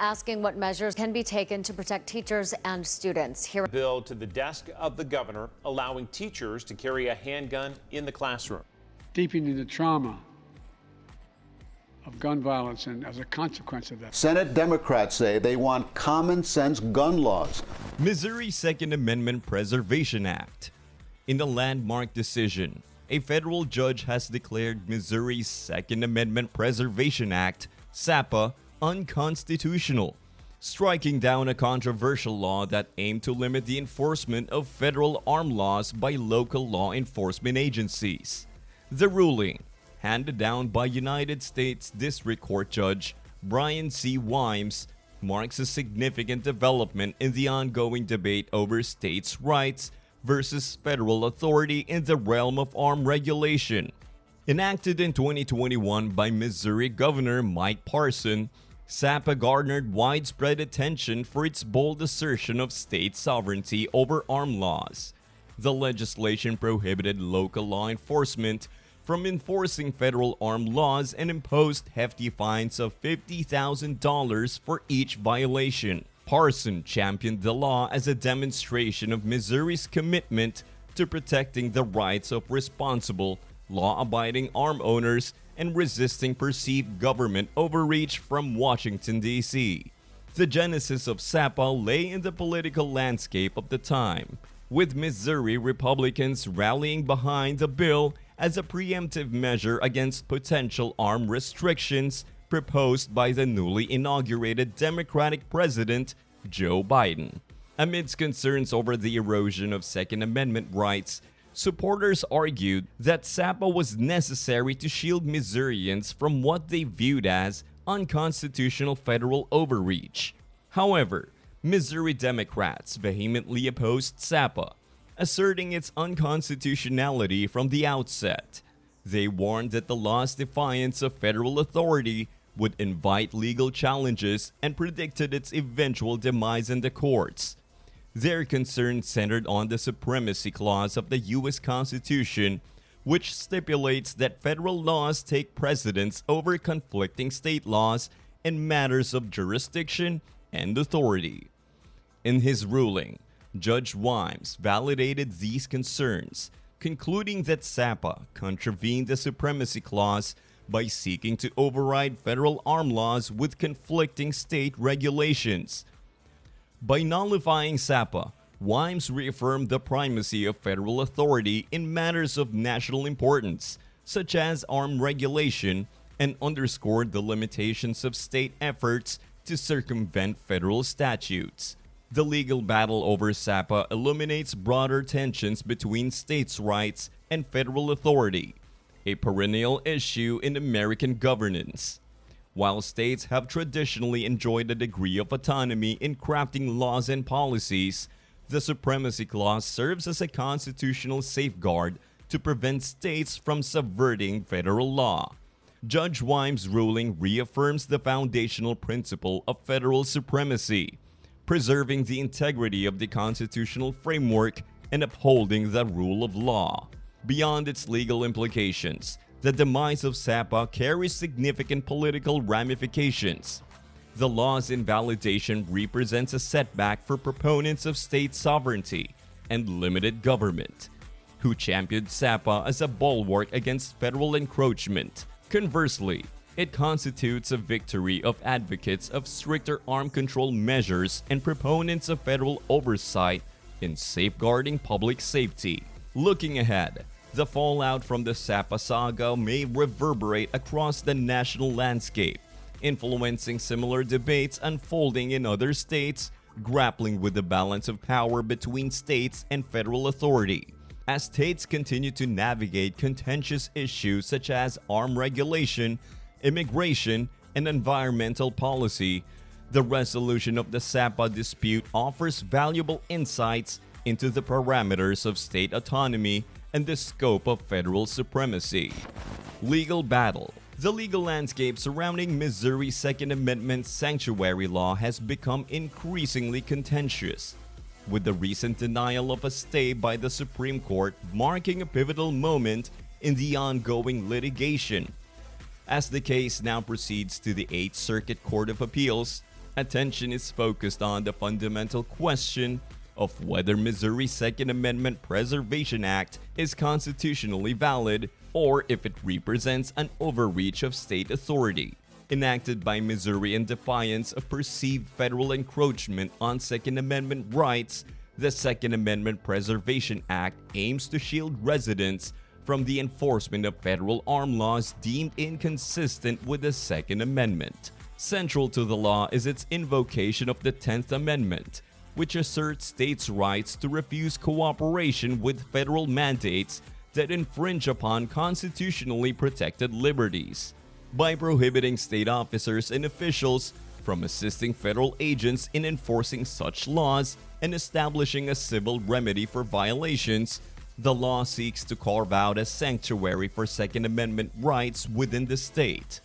asking what measures can be taken to protect teachers and students. Here, bill to the desk of the governor allowing teachers to carry a handgun in the classroom. Deepening the trauma of gun violence and as a consequence of that. Senate Democrats say they want common sense gun laws. Missouri Second Amendment Preservation Act. In a landmark decision, a federal judge has declared Missouri's Second Amendment Preservation Act, SAPA, unconstitutional, striking down a controversial law that aimed to limit the enforcement of federal armed laws by local law enforcement agencies. The ruling, handed down by United States District Court Judge Brian C. Wimes, marks a significant development in the ongoing debate over states' rights versus federal authority in the realm of arm regulation. Enacted in 2021 by Missouri Governor Mike Parson, SAPA garnered widespread attention for its bold assertion of state sovereignty over arm laws. The legislation prohibited local law enforcement from enforcing federal armed laws and imposed hefty fines of $50,000 for each violation. Parson championed the law as a demonstration of Missouri's commitment to protecting the rights of responsible, law-abiding arm owners and resisting perceived government overreach from Washington, D.C. The genesis of SAPA lay in the political landscape of the time, with Missouri Republicans rallying behind the bill as a preemptive measure against potential arm restrictions proposed by the newly inaugurated Democratic President Joe Biden. Amidst concerns over the erosion of Second Amendment rights, supporters argued that SAPA was necessary to shield Missourians from what they viewed as unconstitutional federal overreach. However, Missouri Democrats vehemently opposed SAPA, asserting its unconstitutionality from the outset. They warned that the law's defiance of federal authority would invite legal challenges and predicted its eventual demise in the courts. Their concern centered on the Supremacy Clause of the U.S. Constitution, which stipulates that federal laws take precedence over conflicting state laws in matters of jurisdiction and authority. In his ruling, Judge Wimes validated these concerns, concluding that SAPA contravened the Supremacy Clause by seeking to override federal arm laws with conflicting state regulations. By nullifying SAPA, Wimes reaffirmed the primacy of federal authority in matters of national importance, such as arm regulation, and underscored the limitations of state efforts to circumvent federal statutes. The legal battle over SAPA illuminates broader tensions between states' rights and federal authority, a perennial issue in American governance. While states have traditionally enjoyed a degree of autonomy in crafting laws and policies, the Supremacy Clause serves as a constitutional safeguard to prevent states from subverting federal law. Judge Wimes' ruling reaffirms the foundational principle of federal supremacy, preserving the integrity of the constitutional framework and upholding the rule of law. Beyond its legal implications, the demise of SAPA carries significant political ramifications. The law's invalidation represents a setback for proponents of state sovereignty and limited government, who championed SAPA as a bulwark against federal encroachment. Conversely, it constitutes a victory of advocates of stricter arm control measures and proponents of federal oversight in safeguarding public safety. Looking ahead, the fallout from the SAPA saga may reverberate across the national landscape, influencing similar debates unfolding in other states, grappling with the balance of power between states and federal authority. As states continue to navigate contentious issues such as arm regulation, immigration, and environmental policy, the resolution of the SAPA dispute offers valuable insights into the parameters of state autonomy and the scope of federal supremacy. Legal battle. The legal landscape surrounding Missouri's Second Amendment sanctuary law has become increasingly contentious, with the recent denial of a stay by the Supreme Court marking a pivotal moment in the ongoing litigation. As the case now proceeds to the 8th Circuit Court of Appeals, attention is focused on the fundamental question of whether Missouri's Second Amendment Preservation Act is constitutionally valid or if it represents an overreach of state authority. Enacted by Missouri in defiance of perceived federal encroachment on Second Amendment rights, the Second Amendment Preservation Act aims to shield residents from the enforcement of federal arm laws deemed inconsistent with the Second Amendment. Central to the law is its invocation of the 10th Amendment, which asserts states' rights to refuse cooperation with federal mandates that infringe upon constitutionally protected liberties. By prohibiting state officers and officials from assisting federal agents in enforcing such laws and establishing a civil remedy for violations, the law seeks to carve out a sanctuary for Second Amendment rights within the state.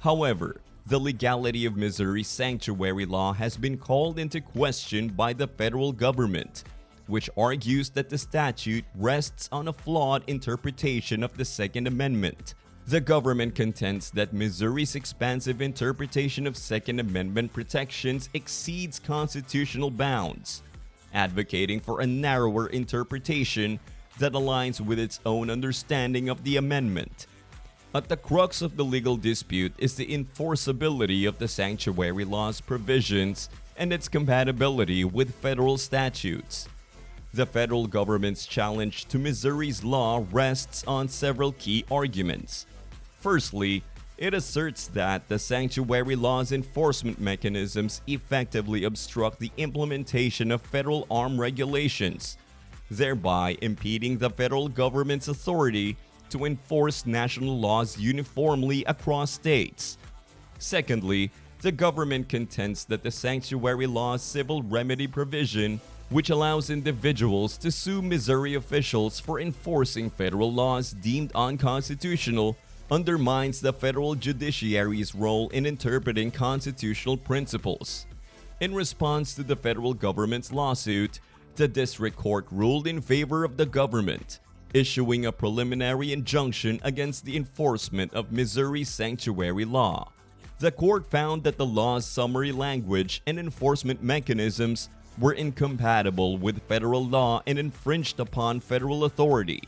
However, the legality of Missouri's sanctuary law has been called into question by the federal government, which argues that the statute rests on a flawed interpretation of the Second Amendment. The government contends that Missouri's expansive interpretation of Second Amendment protections exceeds constitutional bounds, advocating for a narrower interpretation that aligns with its own understanding of the amendment. At the crux of the legal dispute is the enforceability of the sanctuary law's provisions and its compatibility with federal statutes. The federal government's challenge to Missouri's law rests on several key arguments. Firstly, it asserts that the sanctuary law's enforcement mechanisms effectively obstruct the implementation of federal arm regulations, thereby impeding the federal government's authority to enforce national laws uniformly across states. Secondly, the government contends that the sanctuary law's civil remedy provision, which allows individuals to sue Missouri officials for enforcing federal laws deemed unconstitutional, undermines the federal judiciary's role in interpreting constitutional principles. In response to the federal government's lawsuit, the district court ruled in favor of the government, issuing a preliminary injunction against the enforcement of Missouri's sanctuary law. The court found that the law's summary language and enforcement mechanisms were incompatible with federal law and infringed upon federal authority.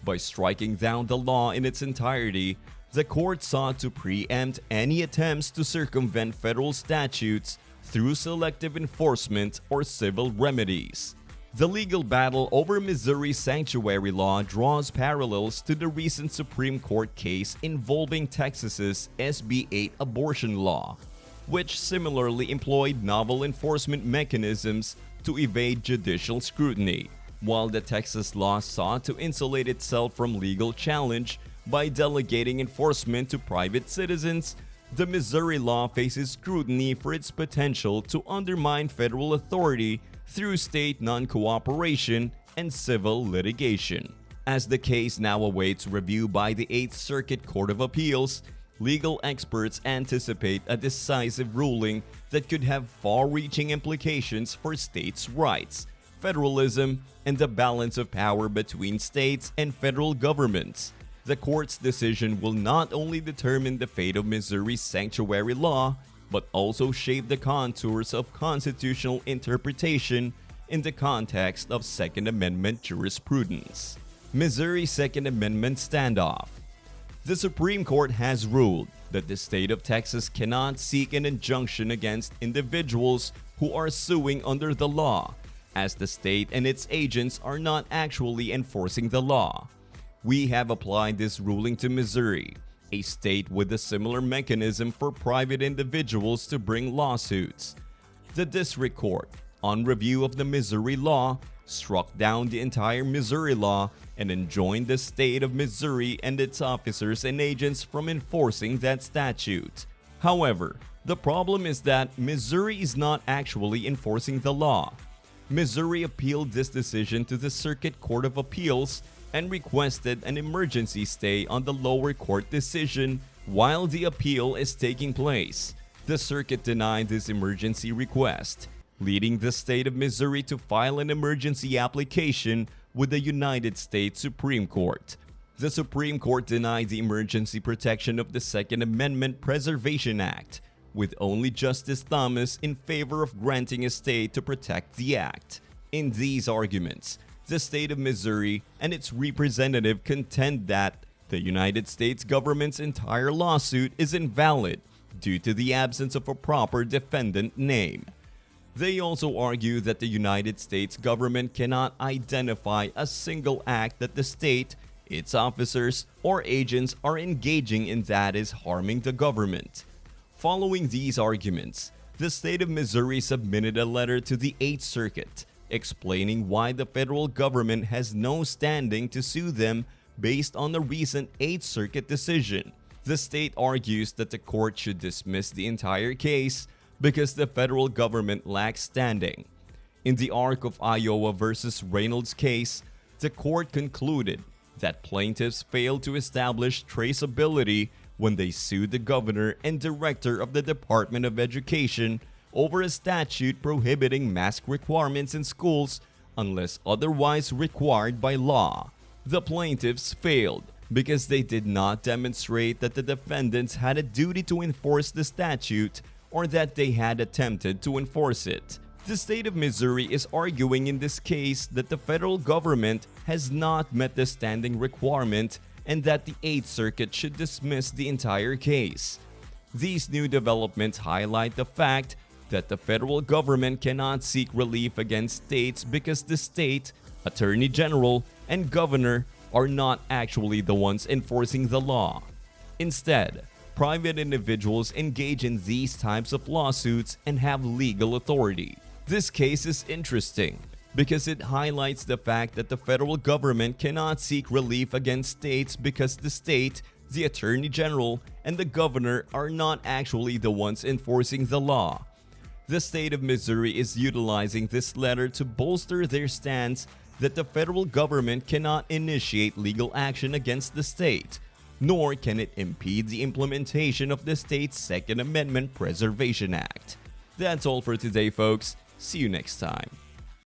By striking down the law in its entirety, the court sought to preempt any attempts to circumvent federal statutes through selective enforcement or civil remedies. The legal battle over Missouri's sanctuary law draws parallels to the recent Supreme Court case involving Texas's SB 8 abortion law, which similarly employed novel enforcement mechanisms to evade judicial scrutiny. While the Texas law sought to insulate itself from legal challenge by delegating enforcement to private citizens, the Missouri law faces scrutiny for its potential to undermine federal authority through state non-cooperation and civil litigation. As the case now awaits review by the 8th Circuit Court of Appeals, legal experts anticipate a decisive ruling that could have far-reaching implications for states' rights, federalism, and the balance of power between states and federal governments. The court's decision will not only determine the fate of Missouri's sanctuary law, but also shape the contours of constitutional interpretation in the context of Second Amendment jurisprudence. Missouri Second Amendment standoff. The Supreme Court has ruled that the state of Texas cannot seek an injunction against individuals who are suing under the law, as the state and its agents are not actually enforcing the law. We have applied this ruling to Missouri, a state with a similar mechanism for private individuals to bring lawsuits. The district court, on review of the Missouri law, struck down the entire Missouri law and enjoined the state of Missouri and its officers and agents from enforcing that statute. However, the problem is that Missouri is not actually enforcing the law. Missouri appealed this decision to the Circuit Court of Appeals and requested an emergency stay on the lower court decision while the appeal is taking place. The circuit denied this emergency request, leading the state of Missouri to file an emergency application with the United States Supreme Court. The Supreme Court denied the emergency protection of the Second Amendment Preservation Act, with only Justice Thomas in favor of granting a stay to protect the act. In these arguments, the state of Missouri and its representative contend that the United States government's entire lawsuit is invalid due to the absence of a proper defendant name. They also argue that the United States government cannot identify a single act that the state, its officers, or agents are engaging in that is harming the government. Following these arguments, the state of Missouri submitted a letter to the 8th Circuit explaining why the federal government has no standing to sue them based on the recent 8th Circuit decision. The state argues that the court should dismiss the entire case because the federal government lacks standing. In the Ark of Iowa versus Reynolds case, the court concluded that plaintiffs failed to establish traceability when they sued the governor and director of the Department of Education over a statute prohibiting mask requirements in schools unless otherwise required by law. The plaintiffs failed because they did not demonstrate that the defendants had a duty to enforce the statute or that they had attempted to enforce it. The state of Missouri is arguing in this case that the federal government has not met the standing requirement and that the 8th Circuit should dismiss the entire case. These new developments highlight the fact that the federal government cannot seek relief against states because the state, attorney general, and governor are not actually the ones enforcing the law. Instead, private individuals engage in these types of lawsuits and have legal authority. This case is interesting because it highlights the fact that the federal government cannot seek relief against states because the state, the attorney general, and the governor are not actually the ones enforcing the law. The state of Missouri is utilizing this letter to bolster their stance that the federal government cannot initiate legal action against the state, nor can it impede the implementation of the state's Second Amendment Preservation Act. That's all for today, folks. See you next time.